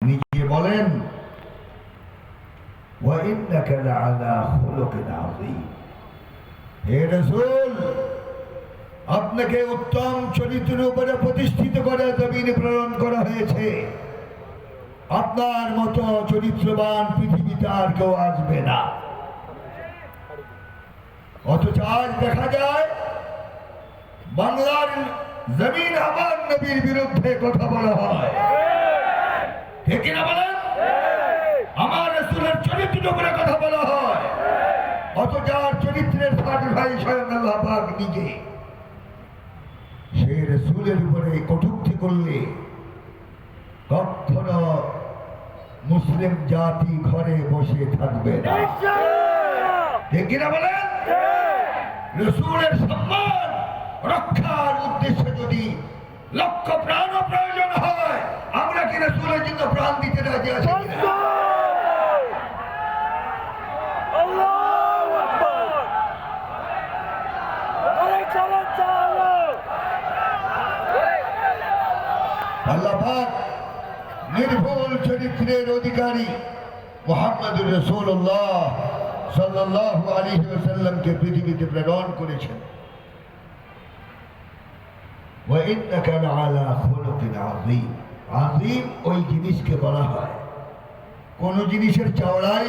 নিজে বলেন ওয়া ইন্নাকা লাআলা খুলুকিন আযীম। হে রাসূল, আপনাকে উত্তম চরিত্রের উপরে প্রতিষ্ঠিত করে জমিনে প্রেরণ করা হয়েছে। আপনার মতো চরিত্রবান পৃথিবীতে আর কেউ আসবে না। অথচ আজ দেখা যায় বাংলার জমিন আমার নবীর বিরুদ্ধে কথা বলা হয়, ঠিক কিনা বলেন? আমার রাসূলের চরিত্রের উপরে কথা বলা হয়, অথচ যার চরিত্রের সাথী ভাই স্বয়ং আল্লাহ পাক নিজে। সেই রাসূলের উপরে কটূক্তি করলে কখনো মুসলিম জাতি ঘরে বসে থাকবে না, ঠিক কিনা বলেন? রাসূলের সম্মান রক্ষার উদ্দেশ্যে যদি লক্ষ প্রাণ প্রয়োজন হয়, আমরা কি রাসূলের জন্য প্রাণ দিতে রাজি আছি কিনা? আল্লাহ পাক নির্ভুল চরিত্রের অধিকারী মুহাম্মদুর রাসূলুল্লাহ সাল্লাল্লাহু আলাইহি ওয়াসাল্লামকে পৃথিবীতে প্রেরণ করেছেন। ওয়া ইন্নাকা লাআলা খুলুকিন আযীম। আযীম ওই জিনিসকে বলা হয় কোন জিনিসের চওড়াই